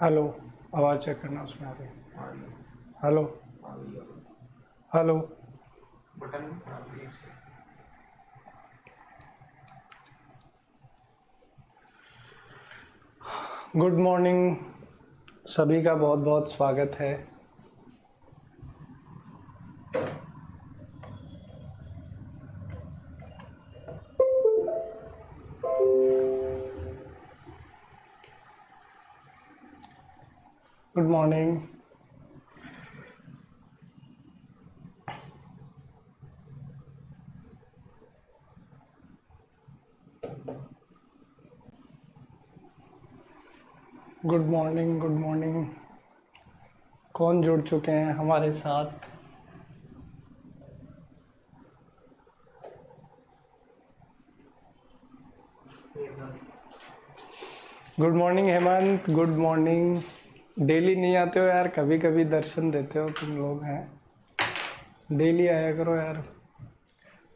Hello, आवाज़ check करना उसमें आ रही है। Hello hello. गुड मॉर्निंग, सभी का बहुत बहुत स्वागत है। Good morning. Good morning, good morning. कौन जुड़ चुके हैं हमारे साथ? Good morning Hemant, good morning. Daily नहीं आते हो यार, कभी कभी दर्शन देते हो तुम लोग हैं। डेली आया करो यार।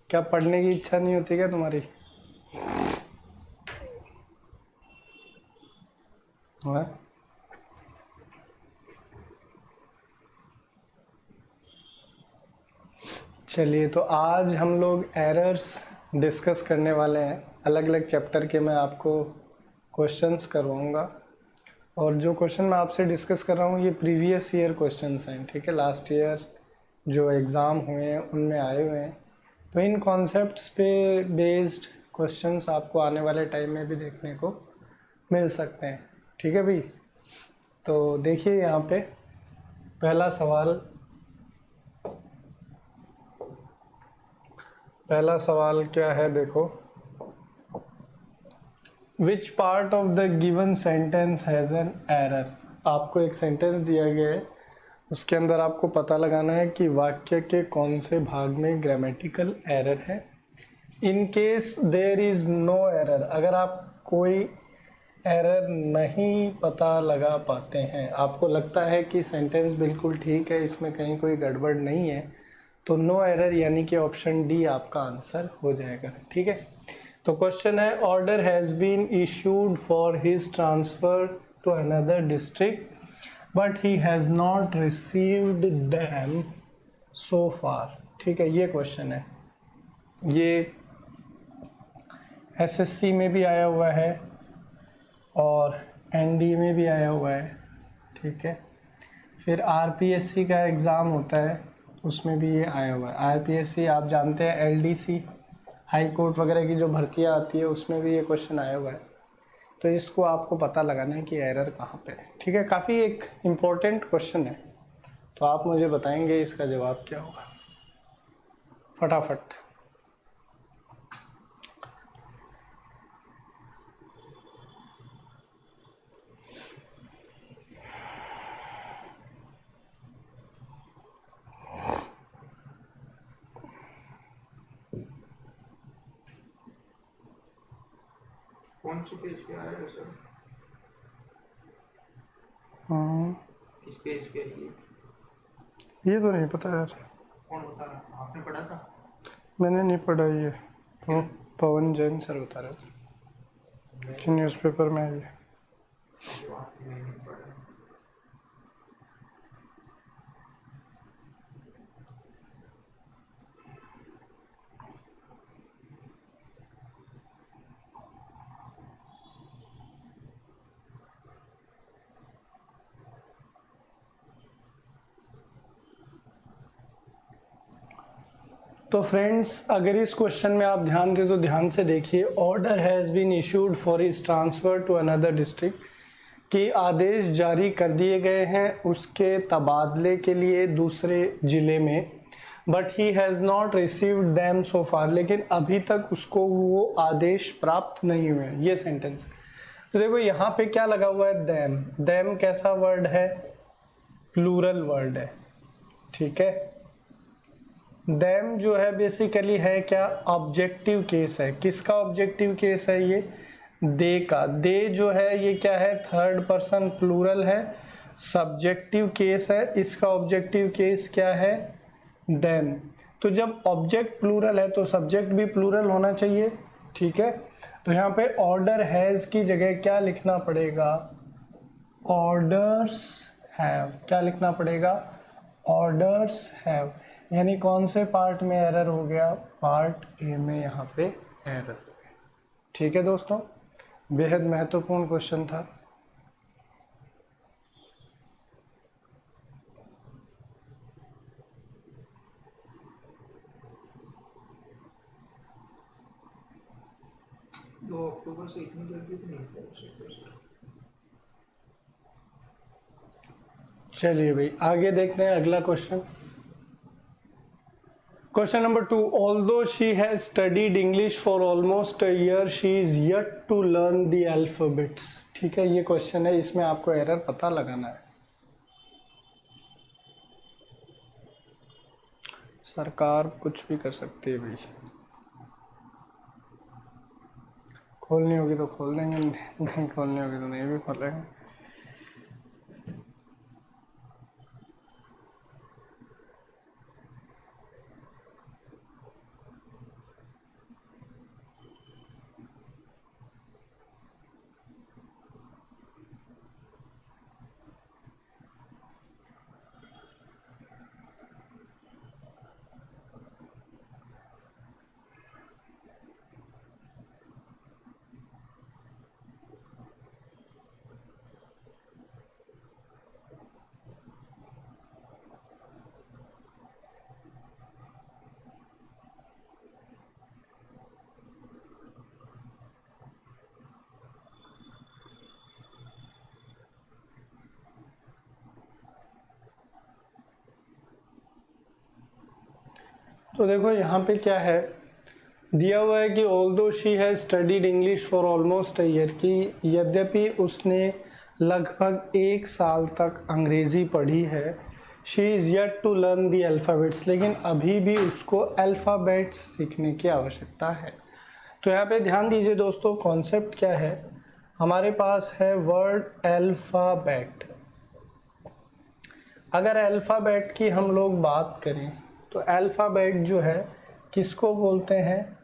क्या पढ़ने की इच्छा नहीं होती क्या तुम्हारी? हाँ? चलिए, तो आज हम लोग एरर्स डिस्कस करने वाले हैं। अलग अलग चैप्टर के मैं आपको क्वेश्चंस करवाऊंगा, और जो क्वेश्चन मैं आपसे डिस्कस कर रहा हूँ ये प्रीवियस ईयर क्वेश्चंस हैं, ठीक है। लास्ट ईयर जो एग्ज़ाम हुए हैं उनमें आए हुए हैं। तो इन कॉन्सेप्ट्स पे बेस्ड क्वेश्चंस आपको आने वाले टाइम में भी देखने को मिल सकते हैं, ठीक है भाई। तो देखिए यहाँ पे पहला सवाल क्या है, देखो। Which part of the given sentence has an error. आपको एक सेंटेंस दिया गया है, उसके अंदर आपको पता लगाना है कि वाक्य के कौन से भाग में ग्रामेटिकल एरर है। In case there is no error, अगर आप कोई एरर नहीं पता लगा पाते हैं, आपको लगता है कि सेंटेंस बिल्कुल ठीक है, इसमें कहीं कोई गड़बड़ नहीं है, तो नो एरर यानी कि ऑप्शन डी आपका आंसर हो जाएगा, ठीक है। तो क्वेश्चन है, order has been issued for his transfer to another district but he has not received them so far, ठीक है। ये क्वेश्चन है, ये एसएससी में भी आया हुआ है और एनडी में भी आया हुआ है, ठीक है। फिर आरपीएससी का एग्ज़ाम होता है, उसमें भी ये आया हुआ है। आरपीएससी आप जानते हैं, एलडीसी हाई कोर्ट वगैरह की जो भर्तियाँ आती है उसमें भी ये क्वेश्चन आया हुआ है। तो इसको आपको पता लगाना है कि एरर कहाँ पे है, ठीक है। काफ़ी एक इम्पोर्टेंट क्वेश्चन है, तो आप मुझे बताएंगे इसका जवाब क्या होगा फटाफट। कौन सी पेज पे आया है सर? किस पेज पे ये तो नहीं पता यार, कौन बता रहा? आपने पढ़ा था? मैंने नहीं पढ़ा ये तो। पवन जैन सर बता रहे थे कि न्यूज़पेपर में ये। जो आपने नहीं पढ़ा। तो फ्रेंड्स, अगर इस क्वेश्चन में आप ध्यान दें तो ध्यान से देखिए। Order has been issued for his transfer to another district, कि आदेश जारी कर दिए गए हैं उसके तबादले के लिए दूसरे ज़िले में। But he has not received them so far, लेकिन अभी तक उसको वो आदेश प्राप्त नहीं हुए। ये सेंटेंस। तो देखो यहाँ पे क्या लगा हुआ है, दैम। दैम कैसा वर्ड है? प्लूरल वर्ड है, ठीक है। दैम जो है बेसिकली है क्या? ऑब्जेक्टिव केस है। किसका ऑब्जेक्टिव केस है? ये दे का। दे जो है ये क्या है? थर्ड पर्सन प्लूरल है, सब्जेक्टिव केस है। इसका ऑब्जेक्टिव केस क्या है? देम। तो जब ऑब्जेक्ट प्लूरल है तो सब्जेक्ट भी प्लूरल होना चाहिए, ठीक है। तो यहाँ पे ऑर्डर हैज़ की जगह क्या लिखना पड़ेगा? ऑर्डर्स हैव, क्या लिखना पड़ेगा, ऑर्डर्स हैव, यानी कौन से पार्ट में एरर हो गया, पार्ट ए में यहाँ पे एरर हो गया। ठीक है दोस्तों, बेहद महत्वपूर्ण क्वेश्चन था। दो अक्टूबर से इतनी जल्दी तो नहीं पहुंच सकते सर। चलिए भाई आगे देखते हैं अगला question. Question number 2, although she has studied English for almost a year she is yet to learn the alphabets. ठीक है, ये क्वेश्चन है, इसमें आपको एरर पता लगाना है। सरकार कुछ भी कर सकती है भाई, खोलनी होगी तो खोल देंगे, नहीं खोलनी होगी तो नहीं भी खोलेंगे। तो देखो यहाँ पे क्या है दिया हुआ है कि although she has studied English for almost a year, कि यद्यपि उसने लगभग 1 साल तक अंग्रेज़ी पढ़ी है, she is yet to learn the alphabets, लेकिन अभी भी उसको अल्फ़ाबेट्स सीखने की आवश्यकता है। तो यहाँ पे ध्यान दीजिए दोस्तों, कॉन्सेप्ट क्या है, हमारे पास है वर्ड अल्फ़ाबेट। अगर अल्फ़ाबेट की हम लोग बात करें तो अल्फ़ाबेट जो है किसको बोलते हैं,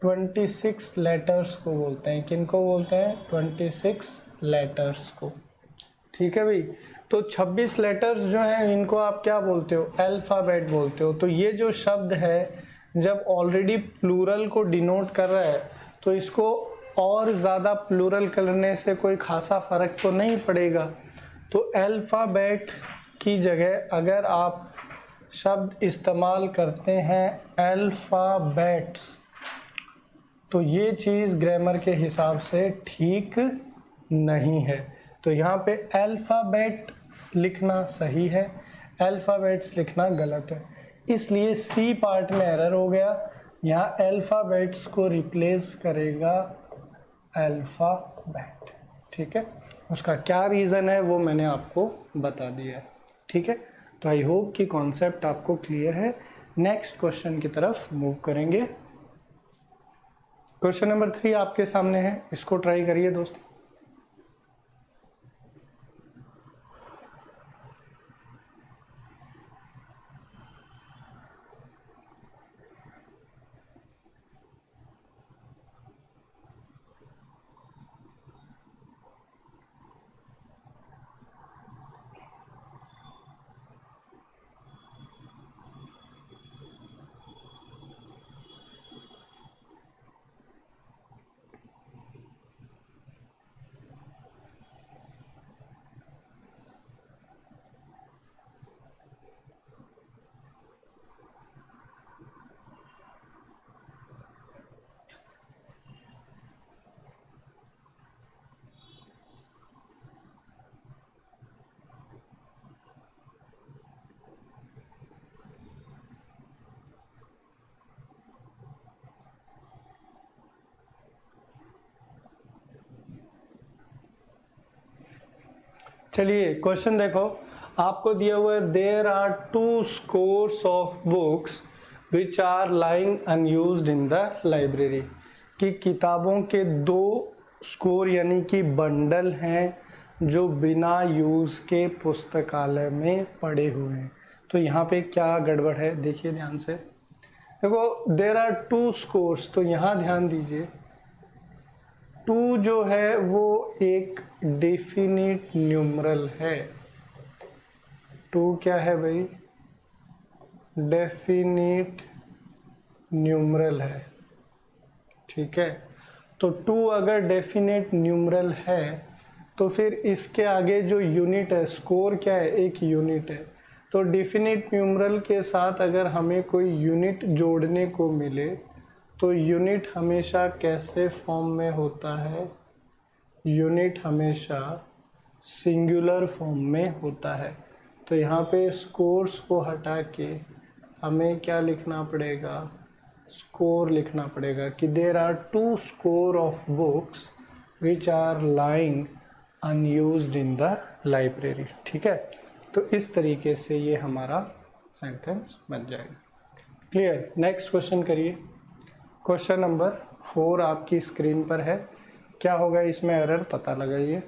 26 लेटर्स को बोलते हैं। किनको बोलते हैं, 26 लेटर्स को। ठीक है भाई, तो 26 लेटर्स जो हैं इनको आप क्या बोलते हो, अल्फ़ाबेट बोलते हो। तो ये जो शब्द है जब ऑलरेडी प्लूरल को डिनोट कर रहा है तो इसको और ज़्यादा प्लूरल करने से कोई खासा फ़र्क तो नहीं पड़ेगा। तो अल्फ़ाबेट की जगह अगर आप शब्द इस्तेमाल करते हैं अल्फ़ाबेट्स, तो ये चीज़ ग्रामर के हिसाब से ठीक नहीं है। तो यहाँ पे अल्फ़ाबेट लिखना सही है, अल्फ़ाबेट्स लिखना गलत है, इसलिए सी पार्ट में एरर हो गया। यहाँ अल्फ़ाबेट्स को रिप्लेस करेगा अल्फ़ाबेट। ठीक है, उसका क्या रीज़न है वो मैंने आपको बता दिया है। ठीक है, तो आई होप कि कॉन्सेप्ट आपको क्लियर है। नेक्स्ट क्वेश्चन की तरफ मूव करेंगे। क्वेश्चन नंबर 3 आपके सामने है, इसको ट्राई करिए दोस्तों। चलिए क्वेश्चन देखो, आपको दिया हुआ है there are 2 scores of books which are lying unused in the library, कि किताबों के 2 स्कोर यानी कि बंडल हैं जो बिना यूज़ के पुस्तकालय में पड़े हुए हैं। तो यहाँ पे क्या गड़बड़ है देखिए ध्यान से। देखो देयर आर 2 scores, तो यहाँ ध्यान दीजिए टू जो है वो एक डेफिनिट न्यूमरल है। टू क्या है भाई? डेफिनिट न्यूमरल है, ठीक है। तो टू अगर डेफिनेट न्यूमरल है तो फिर इसके आगे जो यूनिट है, स्कोर क्या है? एक यूनिट है। तो डेफिनेट न्यूमरल के साथ अगर हमें कोई यूनिट जोड़ने को मिले तो यूनिट हमेशा कैसे फॉर्म में होता है? यूनिट हमेशा सिंगुलर फॉर्म में होता है। तो यहाँ पे स्कोर्स को हटा के हमें क्या लिखना पड़ेगा? स्कोर लिखना पड़ेगा कि there are 2 score of books which are lying unused in the library, ठीक है। तो इस तरीके से ये हमारा सेंटेंस बन जाएगा। क्लियर? नेक्स्ट क्वेश्चन करिए। क्वेश्चन नंबर 4 आपकी स्क्रीन पर है। क्या होगा इसमें एरर, पता लगाइए।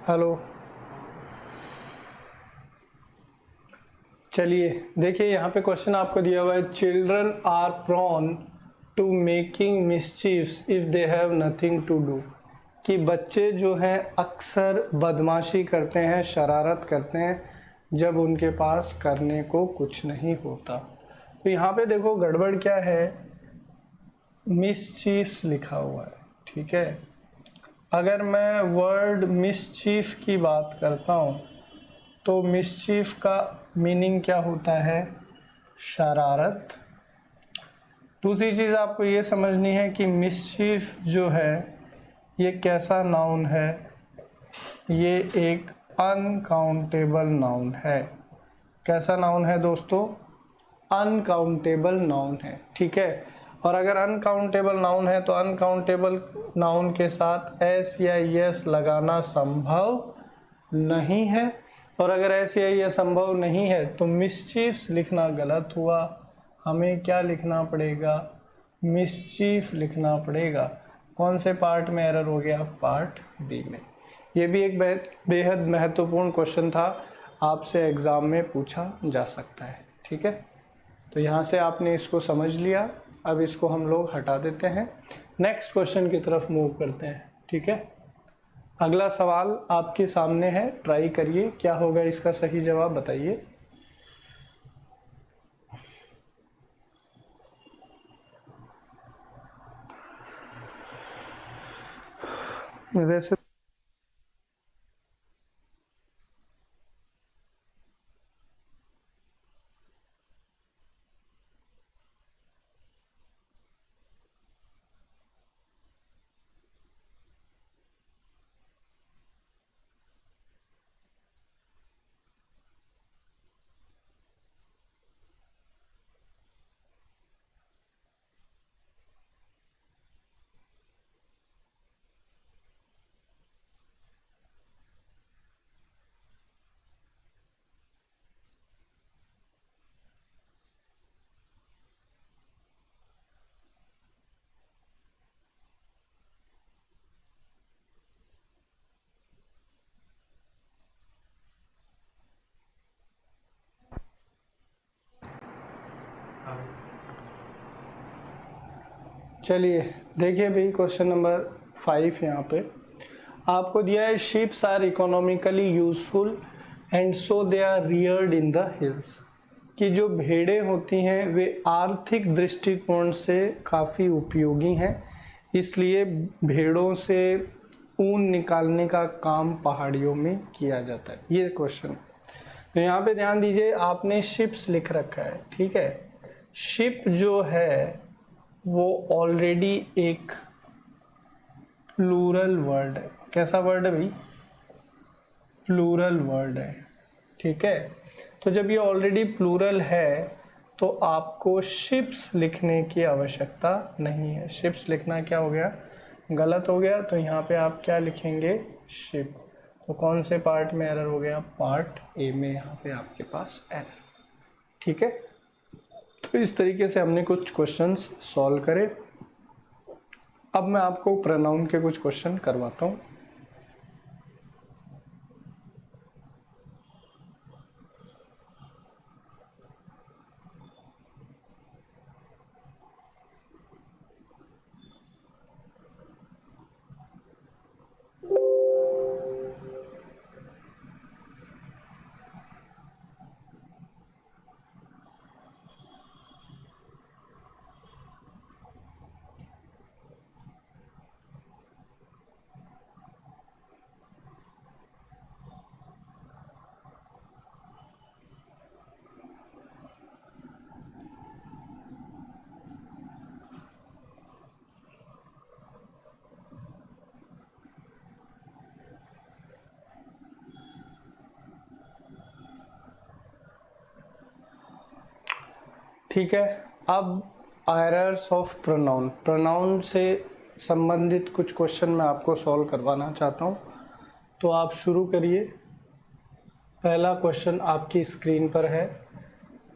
हेलो, चलिए देखिए यहाँ पे क्वेश्चन आपको दिया हुआ है, children are prone to making mischiefs if they have nothing to do. कि बच्चे जो हैं अक्सर बदमाशी करते हैं, शरारत करते हैं जब उनके पास करने को कुछ नहीं होता। तो यहाँ पे देखो गड़बड़ क्या है, मिसचीफ्स लिखा हुआ है, ठीक है। अगर मैं वर्ड मिसचीफ की बात करता हूँ तो मिसचीफ का मीनिंग क्या होता है? शरारत। दूसरी चीज़ आपको ये समझनी है कि मिसचीफ जो है ये कैसा नाउन है? ये एक अनकाउंटेबल नाउन है। कैसा नाउन है दोस्तों? अनकाउंटेबल नाउन है, ठीक है। और अगर अनकाउंटेबल नाउन है तो अनकाउंटेबल नाउन के साथ एस या यस लगाना संभव नहीं है। और अगर ऐसे यह संभव नहीं है तो मिसचीफ्स लिखना गलत हुआ। हमें क्या लिखना पड़ेगा? मिसचीफ लिखना पड़ेगा। कौन से पार्ट में एरर हो गया? पार्ट बी में। ये भी एक बेहद महत्वपूर्ण क्वेश्चन था, आपसे एग्ज़ाम में पूछा जा सकता है, ठीक है। तो यहाँ से आपने इसको समझ लिया। अब इसको हम लोग हटा देते हैं, नेक्स्ट क्वेश्चन की तरफ मूव करते हैं, ठीक है। अगला सवाल आपके सामने है, ट्राई करिए, क्या होगा इसका सही जवाब बताइए। वैसे चलिए देखिए भाई, क्वेश्चन नंबर 5 यहाँ पे आपको दिया है, ships are economically useful and so they are reared in the hills. कि जो भेड़ें होती हैं वे आर्थिक दृष्टिकोण से काफ़ी उपयोगी हैं, इसलिए भेड़ों से ऊन निकालने का काम पहाड़ियों में किया जाता है। ये क्वेश्चन। तो यहाँ पे ध्यान दीजिए, आपने शिप्स लिख रखा है, ठीक है। शिप जो है वो ऑलरेडी एक प्लूरल वर्ड है। कैसा वर्ड है भाई? प्लूरल वर्ड है, ठीक है। तो जब ये ऑलरेडी प्लूरल है तो आपको शिप्स लिखने की आवश्यकता नहीं है। शिप्स लिखना क्या हो गया? गलत हो गया। तो यहाँ पे आप क्या लिखेंगे? शिप। तो कौन से पार्ट में एरर हो गया? पार्ट ए में यहाँ पे आपके पास एरर, ठीक है। तो इस तरीके से हमने कुछ क्वेश्चंस सॉल्व करे। अब मैं आपको प्रोनाउन के कुछ क्वेश्चन करवाता हूँ। ठीक है, अब एरर्स ऑफ प्रोनाउन, प्रोनाउन से संबंधित कुछ क्वेश्चन मैं आपको सॉल्व करवाना चाहता हूँ। तो आप शुरू करिए। पहला क्वेश्चन आपकी स्क्रीन पर है,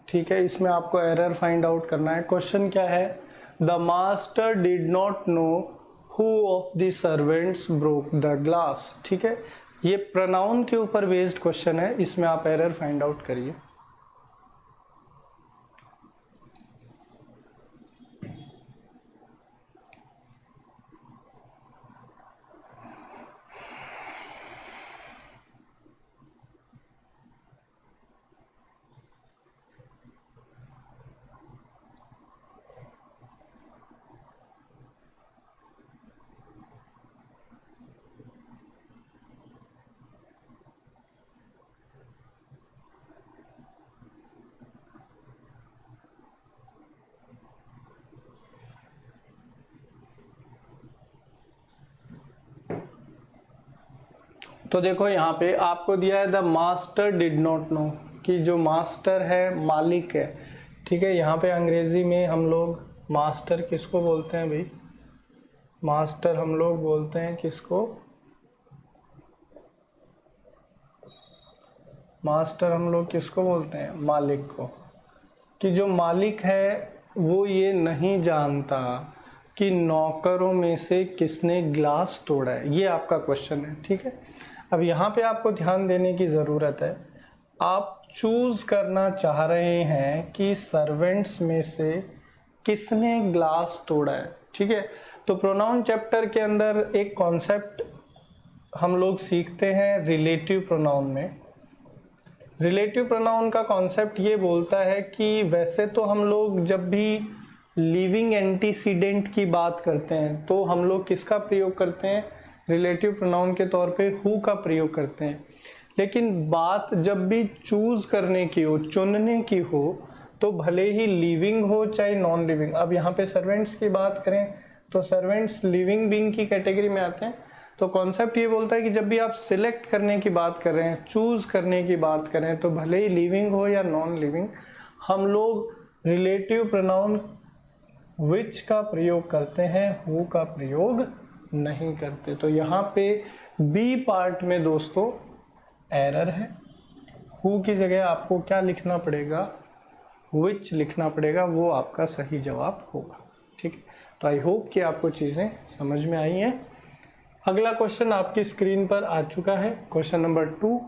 ठीक है। इसमें आपको एरर फाइंड आउट करना है। क्वेश्चन क्या है? The master did not know who of the servants broke the glass, ठीक है। ये प्रोनाउन के ऊपर बेस्ड क्वेश्चन है, इसमें आप एरर फाइंड आउट करिए। तो देखो यहाँ पे आपको दिया है the master did not know, कि जो मास्टर है मालिक है, ठीक है। यहाँ पे अंग्रेजी में हम लोग मास्टर किसको बोलते हैं भाई? मास्टर हम लोग बोलते हैं किसको? मास्टर हम लोग किसको बोलते हैं? मालिक को। कि जो मालिक है वो ये नहीं जानता कि नौकरों में से किसने ग्लास तोड़ा है। ये आपका क्वेश्चन है, ठीक है। अब यहाँ पे आपको ध्यान देने की ज़रूरत है। आप चूज करना चाह रहे हैं कि सर्वेंट्स में से किसने ग्लास तोड़ा है, ठीक है। तो प्रोनाउन चैप्टर के अंदर एक कॉन्सेप्ट हम लोग सीखते हैं रिलेटिव प्रोनाउन में। रिलेटिव प्रोनाउन का कॉन्सेप्ट ये बोलता है कि वैसे तो हम लोग जब भी लिविंग एंटीसीडेंट की बात करते हैं तो हम लोग किसका प्रयोग करते हैं? रिलेटिव प्रोनाउन के तौर पे हु का प्रयोग करते हैं। लेकिन बात जब भी चूज करने की हो, चुनने की हो, तो भले ही लिविंग हो चाहे नॉन लिविंग। अब यहाँ पे सर्वेंट्स की बात करें तो सर्वेंट्स लिविंग बीइंग की कैटेगरी में आते हैं। तो कॉन्सेप्ट ये बोलता है कि जब भी आप सिलेक्ट करने की बात कर रहे हैं, चूज करने की बात करें, तो भले ही लिविंग हो या नॉन लिविंग, हम लोग रिलेटिव प्रोनाउन विच का प्रयोग करते हैं, हु का प्रयोग नहीं करते। तो यहाँ पे बी पार्ट में दोस्तों एरर है। हु की जगह आपको क्या लिखना पड़ेगा? विच लिखना पड़ेगा, वो आपका सही जवाब होगा, ठीक है। तो आई होप कि आपको चीज़ें समझ में आई हैं। अगला क्वेश्चन आपकी स्क्रीन पर आ चुका है, क्वेश्चन नंबर 2।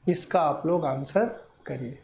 इसका आप लोग आंसर करिए।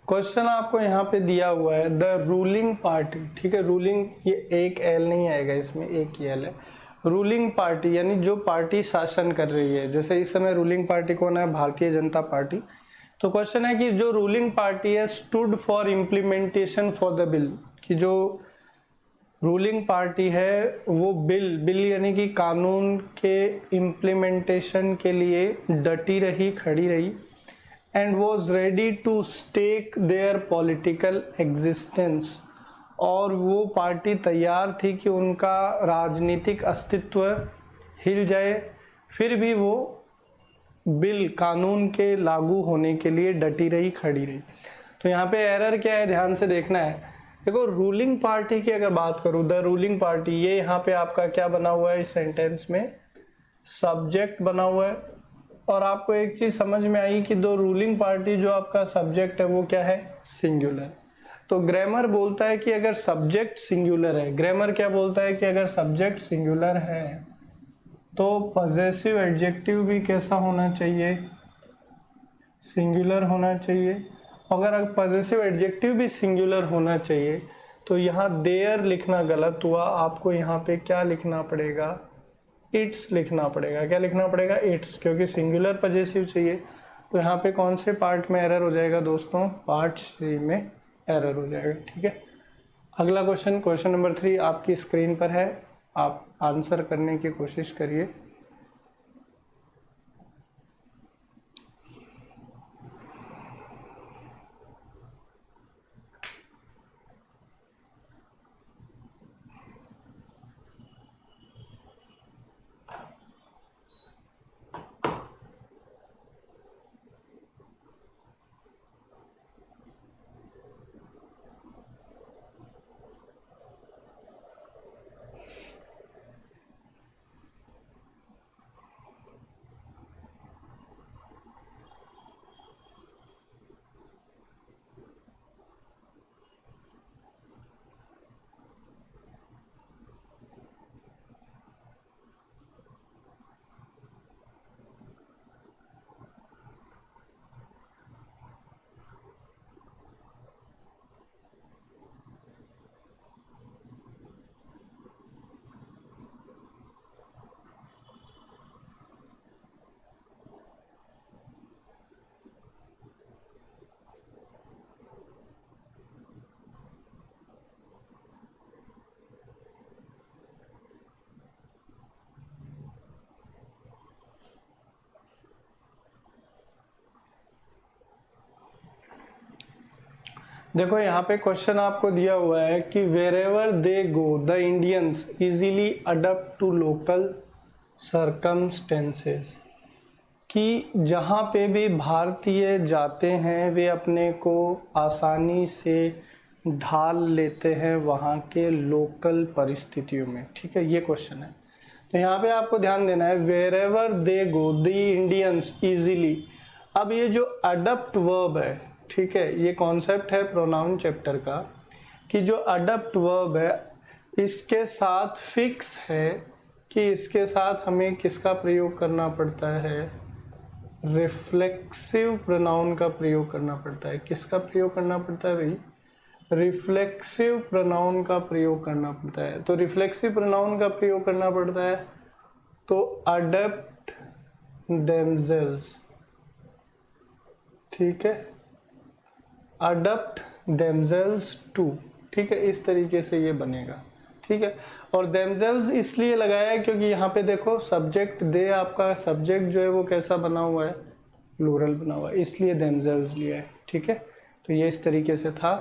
क्वेश्चन आपको यहाँ पे दिया हुआ है द रूलिंग पार्टी, ठीक है, रूलिंग ये एक एल नहीं आएगा इसमें, एक ही एल है। रूलिंग पार्टी यानी जो पार्टी शासन कर रही है, जैसे इस समय रूलिंग पार्टी कौन है, भारतीय जनता पार्टी। तो क्वेश्चन है कि जो रूलिंग पार्टी है stood for implementation for the bill, कि जो रूलिंग पार्टी है वो बिल यानी कि कानून के इम्प्लीमेंटेशन के लिए डटी रही, खड़ी रही, and was ready to stake their political existence, और वो पार्टी तैयार थी कि उनका राजनीतिक अस्तित्व हिल जाए, फिर भी वो बिल कानून के लागू होने के लिए डटी रही, खड़ी रही। तो यहाँ पे एरर क्या है, ध्यान से देखना है। देखो रूलिंग पार्टी की अगर बात करूं, द रूलिंग पार्टी, ये यहाँ पे आपका क्या बना हुआ है इस सेंटेंस में, सब्जेक्ट बना हुआ है। और आपको एक चीज समझ में आई कि दो रूलिंग पार्टी जो आपका सब्जेक्ट है वो क्या है, सिंगुलर। तो ग्रामर बोलता है कि अगर सब्जेक्ट सिंगुलर है, ग्रामर क्या बोलता है कि अगर सब्जेक्ट सिंगुलर है तो पॉजेसिव एडजेक्टिव भी कैसा होना चाहिए, सिंगुलर होना चाहिए। अगर पॉजेसिव एडजेक्टिव भी सिंगुलर होना चाहिए तो यहाँ देयर लिखना गलत हुआ, आपको यहाँ पे क्या लिखना पड़ेगा, इट्स लिखना पड़ेगा। क्या लिखना पड़ेगा, इट्स, क्योंकि सिंगुलर पॉजेसिव चाहिए। तो यहाँ पे कौन से पार्ट में एरर हो जाएगा दोस्तों, पार्ट सी में एरर हो जाएगा, ठीक है। अगला क्वेश्चन, क्वेश्चन नंबर 3 आपकी स्क्रीन पर है, आप आंसर करने की कोशिश करिए। देखो यहाँ पे क्वेश्चन आपको दिया हुआ है कि wherever they go the Indians easily adapt to local circumstances, कि जहाँ पे भी भारतीय जाते हैं वे अपने को आसानी से ढाल लेते हैं वहाँ के लोकल परिस्थितियों में, ठीक है, ये क्वेश्चन है। तो यहाँ पे आपको ध्यान देना है, wherever they go the Indians easily. अब ये जो अडप्ट वर्ब है, ठीक है, ये कॉन्सेप्ट है प्रोनाउन चैप्टर का, कि जो अडप्ट वर्ब है इसके साथ फिक्स है कि इसके साथ हमें किसका प्रयोग करना पड़ता है, रिफ्लेक्सिव प्रोनाउन का प्रयोग करना पड़ता है। किसका प्रयोग करना पड़ता है भाई, रिफ्लेक्सिव प्रोनाउन का प्रयोग करना पड़ता है। तो रिफ्लेक्सिव प्रोनाउन का प्रयोग करना पड़ता है तो अडप्ट देमसेल्व्स, ठीक है, अडप्ट देमसेल्व्स टू, ठीक है, इस तरीके से ये बनेगा, ठीक है। और देमसेल्व्स इसलिए लगाया है क्योंकि यहाँ पे देखो सब्जेक्ट दे, आपका सब्जेक्ट जो है वो कैसा बना हुआ है, प्लूरल बना हुआ है, इसलिए देमसेल्व्स लिया है, ठीक है। तो ये इस तरीके से था।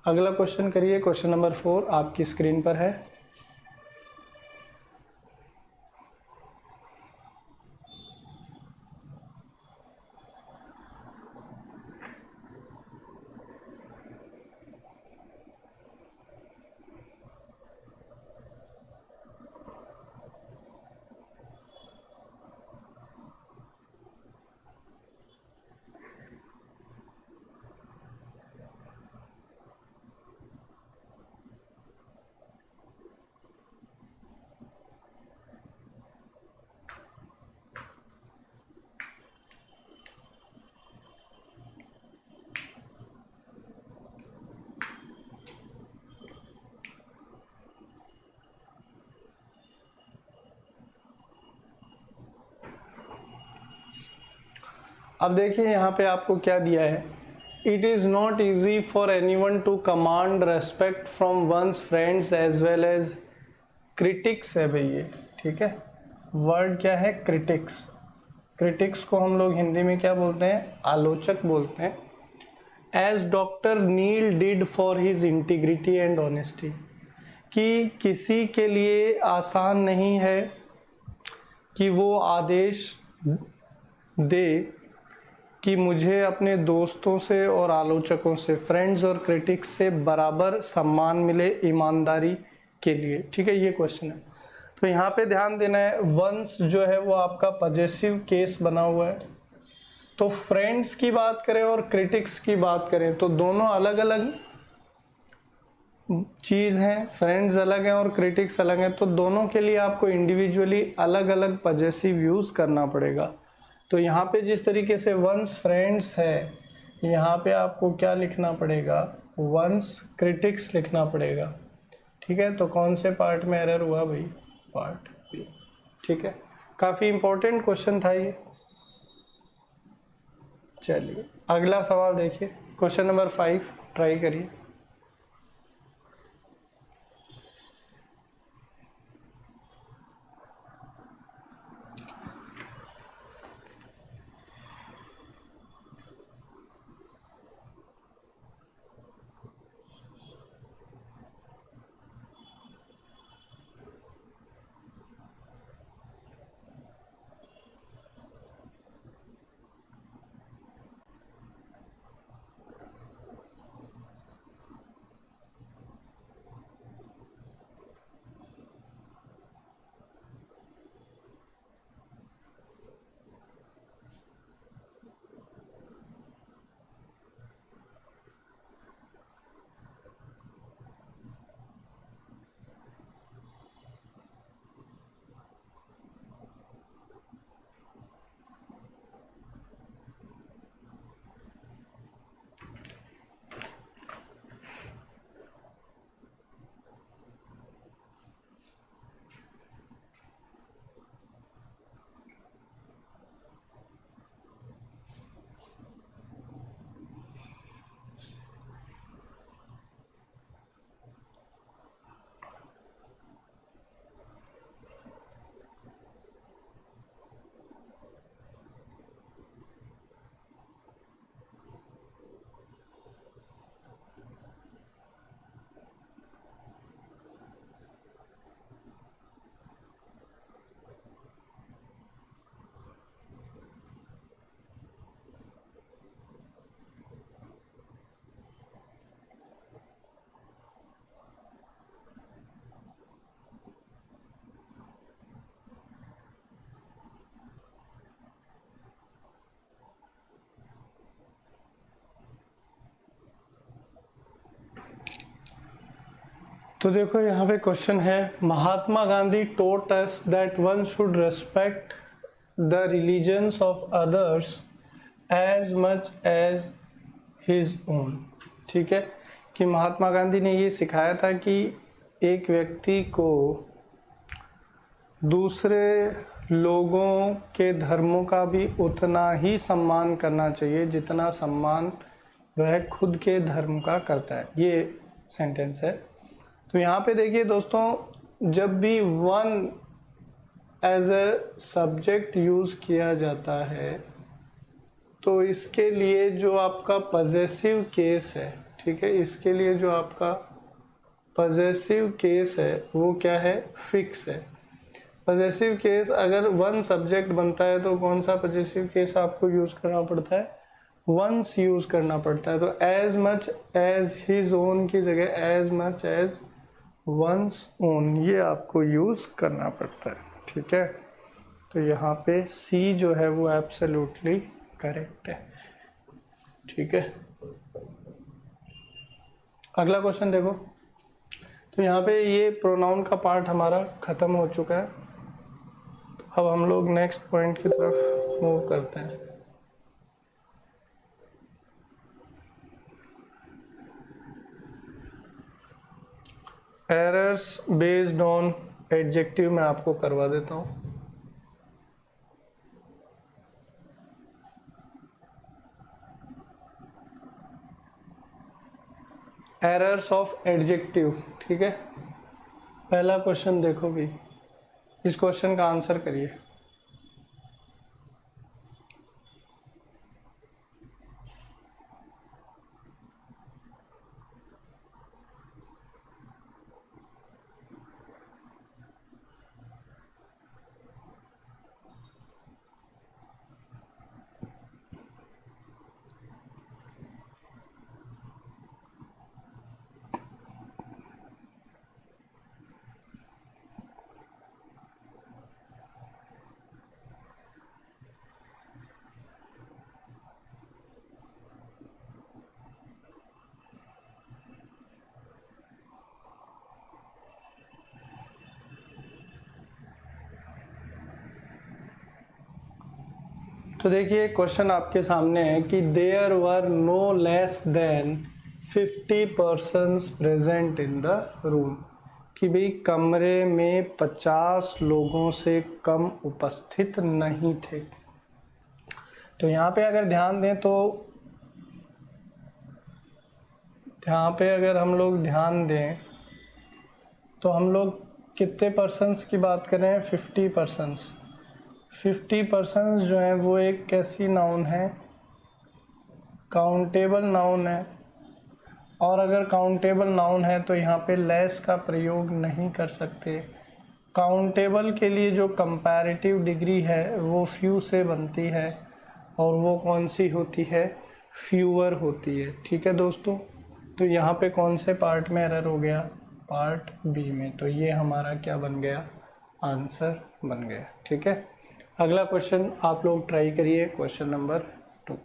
अगला क्वेश्चन करिए, क्वेश्चन नंबर 4 आपकी स्क्रीन पर है। अब देखिए यहाँ पे आपको क्या दिया है, it is not easy for anyone to command respect from one's friends as well as critics है भाई ये, ठीक है। वर्ड क्या है, क्रिटिक्स। क्रिटिक्स को हम लोग हिंदी में क्या बोलते हैं, आलोचक बोलते हैं। As doctor Neil did for his integrity and honesty, कि किसी के लिए आसान नहीं है कि वो आदेश दे कि मुझे अपने दोस्तों से और आलोचकों से, फ्रेंड्स और क्रिटिक्स से बराबर सम्मान मिले ईमानदारी के लिए, ठीक है। ये क्वेश्चन है। तो यहाँ पे ध्यान देना है, वंस जो है वो आपका पजेसिव केस बना हुआ है। तो फ्रेंड्स की बात करें और क्रिटिक्स की बात करें तो दोनों अलग अलग चीज़ हैं, फ्रेंड्स अलग हैं और क्रिटिक्स अलग हैं, तो दोनों के लिए आपको इंडिविजुअली अलग अलग पजेसिव यूज़ करना पड़ेगा। तो यहाँ पे जिस तरीके से वंस फ्रेंड्स है, यहाँ पे आपको क्या लिखना पड़ेगा, वंस क्रिटिक्स लिखना पड़ेगा, ठीक है। तो कौन से पार्ट में एरर हुआ भाई, पार्ट बी, ठीक है। काफ़ी इंपॉर्टेंट क्वेश्चन था ये। चलिए अगला सवाल देखिए, क्वेश्चन नंबर 5 ट्राई करिए। तो देखो यहाँ पे क्वेश्चन है, Mahatma Gandhi taught us that one should respect the religions of others as much as his own, ठीक है। कि महात्मा गांधी ने ये सिखाया था कि एक व्यक्ति को दूसरे लोगों के धर्मों का भी उतना ही सम्मान करना चाहिए जितना सम्मान वह खुद के धर्म का करता है। ये सेंटेंस है। तो यहाँ पे देखिए दोस्तों, जब भी one as a subject use किया जाता है तो इसके लिए जो आपका पजेसिव केस है, ठीक है, इसके लिए जो आपका पजेसिव केस है वो क्या है, फिक्स है। पजेसिव केस अगर वन सब्जेक्ट बनता है तो कौन सा पजेसिव केस आपको यूज़ करना पड़ता है, वंस यूज़ करना पड़ता है। तो as much as his own की जगह as much as one's own ये आपको यूज़ करना पड़ता है, ठीक है। तो यहाँ पे सी जो है वो एब्सोल्युटली करेक्ट है, ठीक है। अगला क्वेश्चन देखो। तो यहाँ पे ये प्रोनाउन का पार्ट हमारा ख़त्म हो चुका है। तो अब हम लोग नेक्स्ट पॉइंट की तरफ मूव करते हैं। एरर्स बेस्ड ऑन एडजेक्टिव मैं आपको करवा देता हूँ। एरर्स ऑफ एडजेक्टिव, ठीक है। पहला क्वेश्चन देखो भी, इस क्वेश्चन का आंसर करिए। तो देखिए क्वेश्चन आपके सामने है कि there were no less than 50 persons present in the room, कि भाई कमरे में 50 लोगों से कम उपस्थित नहीं थे। तो यहाँ पे अगर ध्यान दें तो यहाँ पे अगर हम लोग ध्यान दें तो हम लोग कितने पर्सन्स की बात कर रहे हैं? 50 पर्सन्स। 50 पर्सन्स जो है वो एक कैसी नाउन है? काउंटेबल नाउन है। और अगर काउंटेबल नाउन है तो यहाँ पे लेस का प्रयोग नहीं कर सकते। काउंटेबल के लिए जो कंपैरेटिव डिग्री है वो फ्यू से बनती है, और वो कौन सी होती है? फ्यूअर होती है, ठीक है दोस्तों। तो यहाँ पे कौन से पार्ट में एरर हो गया? पार्ट बी में। तो ये हमारा क्या बन गया? आंसर बन गया, ठीक है। अगला क्वेश्चन आप लोग ट्राई करिए, क्वेश्चन नंबर 2।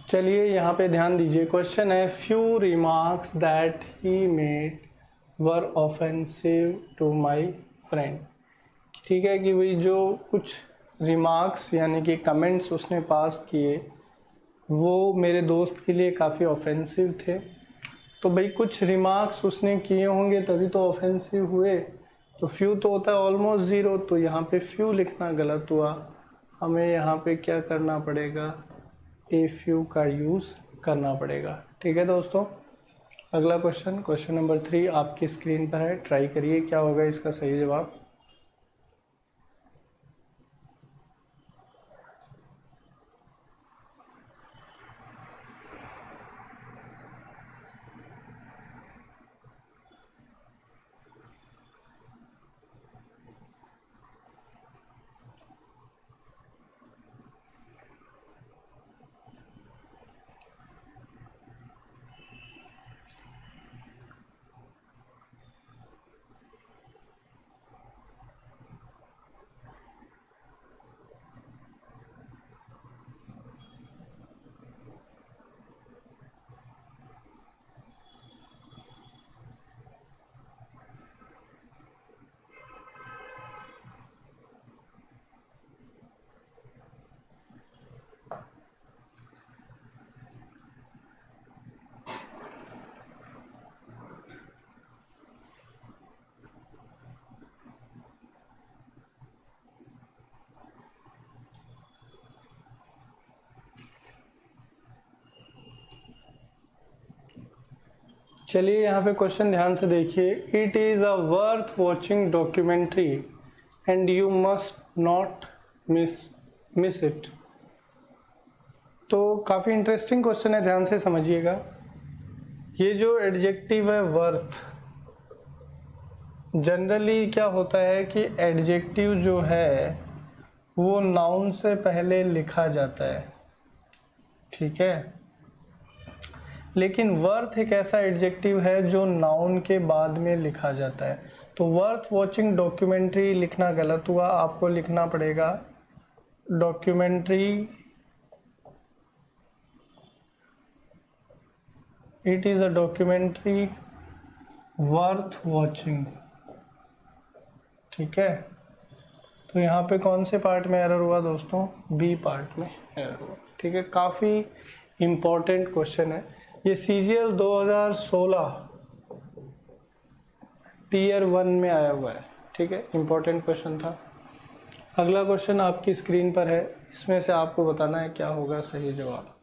चलिए यहाँ पे ध्यान दीजिए, क्वेश्चन है few remarks that he made were offensive to my friend. ठीक है कि भाई जो कुछ रिमार्क्स यानी कि कमेंट्स उसने पास किए वो मेरे दोस्त के लिए काफ़ी ऑफेंसिव थे। तो भाई कुछ रिमार्क्स उसने किए होंगे तभी तो ऑफेंसिव हुए। तो फ्यू तो होता है ऑलमोस्ट ज़ीरो, तो यहाँ पे फ्यू लिखना गलत हुआ। हमें यहाँ पे क्या करना पड़ेगा? ए फ्यू का यूज़ करना पड़ेगा, ठीक है दोस्तों। अगला क्वेश्चन, क्वेश्चन नंबर 3 आपकी स्क्रीन पर है, ट्राई करिए क्या होगा इसका सही जवाब। चलिए यहाँ पे क्वेश्चन ध्यान से देखिए। It is a worth watching documentary and you must not miss it. तो काफ़ी इंटरेस्टिंग क्वेश्चन है, ध्यान से समझिएगा। ये जो एडजेक्टिव है वर्थ, जनरली क्या होता है कि एडजेक्टिव जो है वो नाउन से पहले लिखा जाता है, ठीक है। लेकिन वर्थ एक ऐसा एडजेक्टिव है जो नाउन के बाद में लिखा जाता है। तो वर्थ वॉचिंग डॉक्यूमेंट्री लिखना गलत हुआ, आपको लिखना पड़ेगा documentary it is a documentary worth watching, ठीक है। तो यहाँ पे कौन से पार्ट में एरर हुआ दोस्तों? बी पार्ट में एरर हुआ, ठीक है। काफ़ी इम्पोर्टेंट क्वेश्चन है ये। CGL 2016 टीयर 1 में आया हुआ है, ठीक है। इम्पोर्टेंट क्वेश्चन था। अगला क्वेश्चन आपकी स्क्रीन पर है, इसमें से आपको बताना है क्या होगा सही जवाब।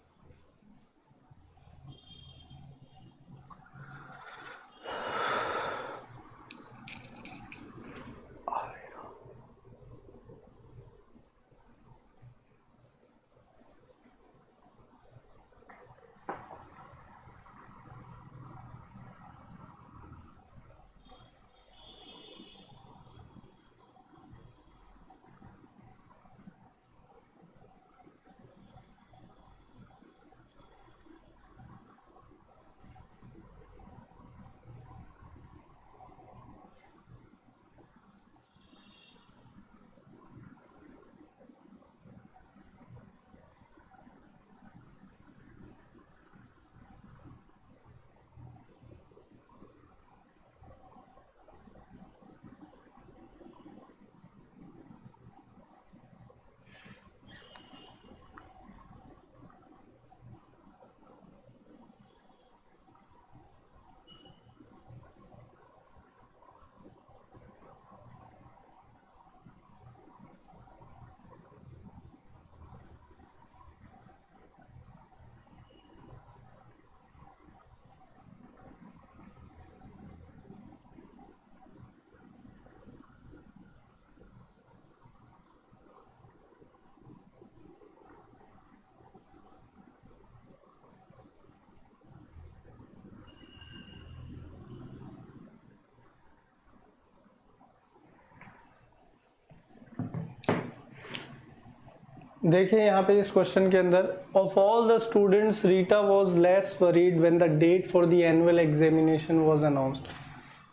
देखिए यहाँ पे इस क्वेश्चन के अंदर, of all the students Rita was less worried when the date for the annual examination was announced.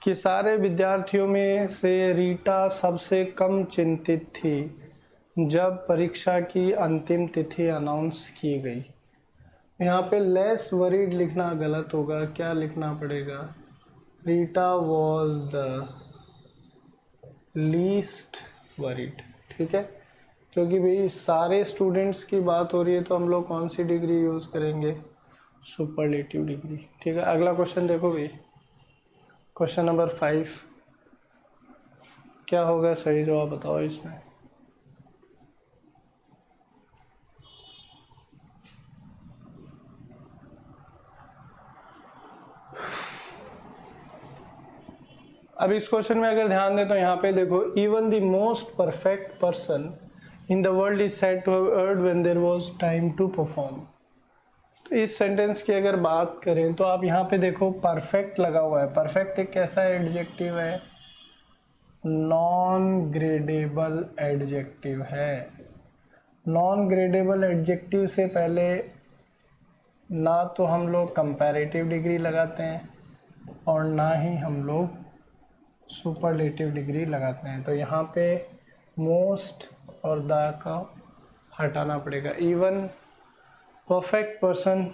कि सारे विद्यार्थियों में से रीटा सबसे कम चिंतित थी जब परीक्षा की अंतिम तिथि अनाउंस की गई। यहाँ पे लेस वरीड लिखना गलत होगा, क्या लिखना पड़ेगा? Rita was the least worried, ठीक है। क्योंकि भाई सारे स्टूडेंट्स की बात हो रही है तो हम लोग कौन सी डिग्री यूज़ करेंगे? सुपरलेटिव डिग्री, ठीक है। अगला क्वेश्चन देखो भाई, क्वेश्चन नंबर 5, क्या होगा सही जवाब बताओ इसमें। अब इस क्वेश्चन में अगर ध्यान दें तो यहाँ पे देखो, even the most perfect person in the world is said to have earned when there was time to perform. तो इस सेंटेंस की अगर बात करें तो आप यहाँ पे देखो परफेक्ट लगा हुआ है। परफेक्ट एक कैसा एडजेक्टिव है? नॉन ग्रेडेबल एडजेक्टिव है। नॉन ग्रेडेबल एडजेक्टिव से पहले ना तो हम लोग कंपैरेटिव डिग्री लगाते हैं और ना ही हम लोग सुपरलेटिव डिग्री लगाते हैं। तो यहाँ पे मोस्ट और द का हटाना पड़ेगा। इवन परफेक्ट पर्सन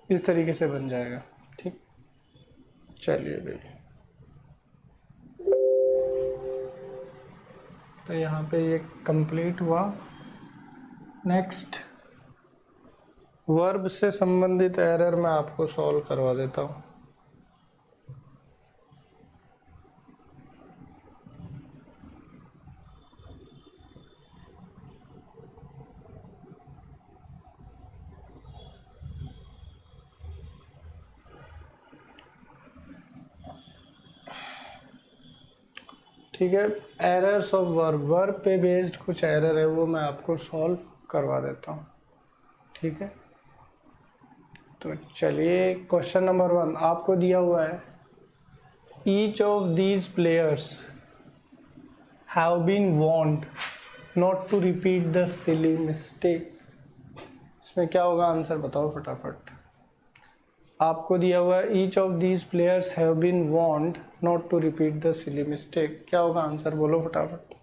इस तरीके से बन जाएगा, ठीक। चलिए भाई, तो यहाँ पे ये कंप्लीट हुआ। नेक्स्ट, वर्ब से संबंधित एरर मैं आपको सॉल्व करवा देता हूँ। ठीक है, एरर्स ऑफ वर्ब, वर्ब पे बेस्ड कुछ एरर है वो मैं आपको सॉल्व करवा देता हूँ, ठीक है। तो चलिए क्वेश्चन नंबर 1 आपको दिया हुआ है, each of these players have been warned not to repeat the silly mistake. इसमें क्या होगा आंसर बताओ फटाफट। आपको दिया हुआ है each of these players have been warned not to repeat the silly mistake, क्या होगा आंसर बोलो फटाफट।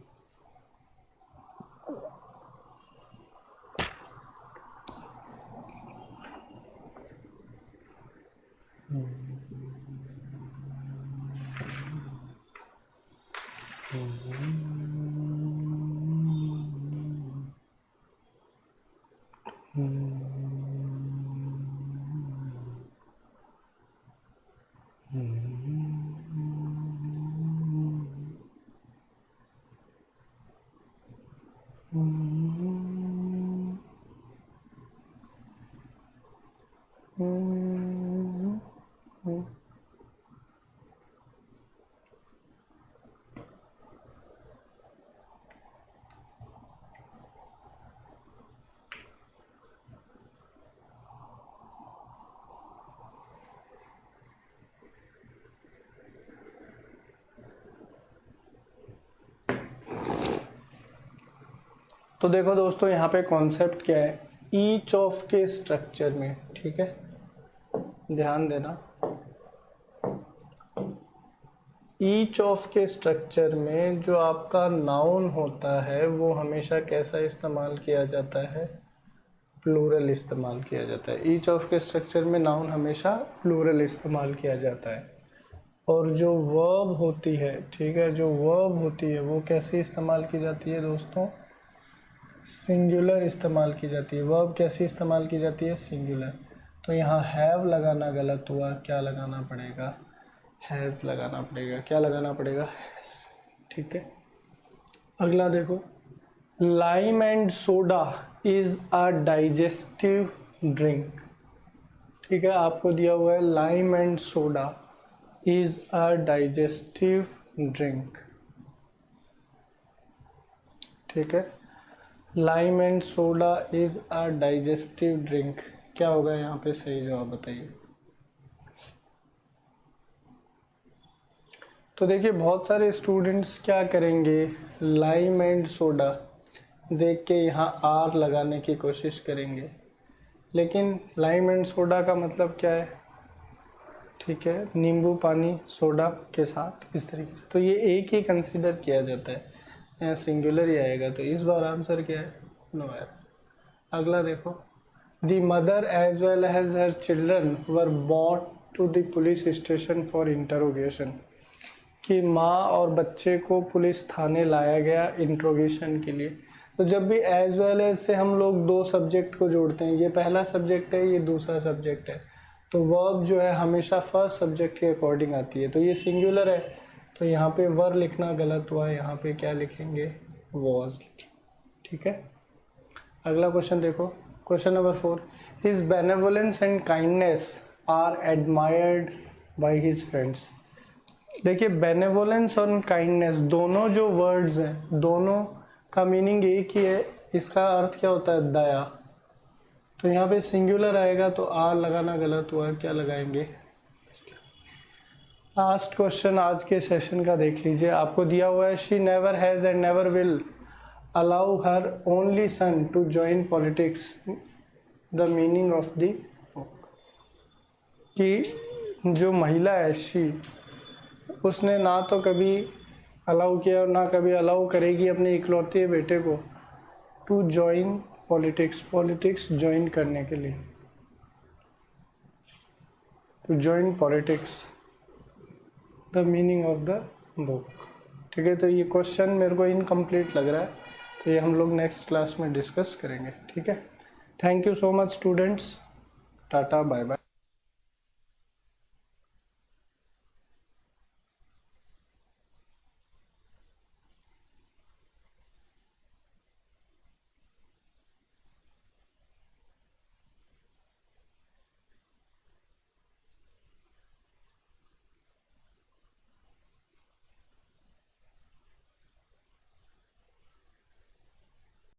तो देखो दोस्तों यहाँ पे कॉन्सेप्ट क्या है, ईच ऑफ के स्ट्रक्चर में, ठीक है, ध्यान देना, ईच ऑफ के स्ट्रक्चर में जो आपका नाउन होता है वो हमेशा कैसा इस्तेमाल किया जाता है, प्लूरल इस्तेमाल किया जाता है। ईच ऑफ के स्ट्रक्चर में नाउन हमेशा प्लूरल इस्तेमाल किया जाता है। और जो वर्ब होती है, ठीक है, जो वर्ब होती है वो कैसे इस्तेमाल की जाती है दोस्तों, सिंगुलर इस्तेमाल की जाती है। वर्ब कैसे इस्तेमाल की जाती है, सिंगुलर। तो यहाँ हैव लगाना गलत हुआ, क्या लगाना पड़ेगा, हैज़ लगाना पड़ेगा। क्या लगाना पड़ेगा, हैज़, ठीक है। अगला देखो, lime and soda is a digestive drink, ठीक है, आपको दिया हुआ है lime and soda is a digestive drink, ठीक है, lime and soda is a digestive drink, क्या होगा यहाँ पे सही जवाब बताइए। तो देखिए बहुत सारे स्टूडेंट्स क्या करेंगे, लाइम एंड सोडा देख के यहाँ आर लगाने की कोशिश करेंगे, लेकिन लाइम एंड सोडा का मतलब क्या है, ठीक है, नींबू पानी सोडा के साथ, इस तरीके से। तो ये एक ही कंसीडर किया जाता है, यहाँ सिंगुलर ही आएगा। तो इस बार आंसर क्या है, नो है। अगला देखो, the mother as well as her children were brought to the police station for interrogation, कि माँ और बच्चे को पुलिस थाने लाया गया इंट्रोगेशन के लिए। तो जब भी एज वेल एज से हम लोग दो सब्जेक्ट को जोड़ते हैं, ये पहला सब्जेक्ट है, ये दूसरा सब्जेक्ट है, तो वर्ब जो है हमेशा फर्स्ट सब्जेक्ट के अकॉर्डिंग आती है। तो ये सिंगुलर है, तो यहाँ पे वर लिखना गलत हुआ, यहाँ पे क्या लिखेंगे, वॉज, ठीक है। अगला क्वेश्चन देखो, question number 4, his benevolence and kindness are admired by his friends. देखिए बेनेवोलेंस और काइंडनेस दोनों जो वर्ड्स हैं, दोनों का मीनिंग एक ही है, इसका अर्थ क्या होता है, दया। तो यहाँ पे सिंगुलर आएगा तो आर लगाना गलत हुआ, क्या लगाएंगे। लास्ट क्वेश्चन आज के सेशन का देख लीजिए, आपको दिया हुआ है, she never has and never will allow her only son to join politics, the meaning of the book. कि जो महिला है शी, उसने ना तो कभी अलाउ किया और ना कभी अलाउ करेगी अपने इकलौते बेटे को to join politics, politics join करने के लिए, to join politics, the meaning of the book, ठीक है। तो ये क्वेश्चन मेरे को इनकम्प्लीट लग रहा है, तो ये हम लोग नेक्स्ट क्लास में डिस्कस करेंगे, ठीक है। Thank you so much students, tata bye bye.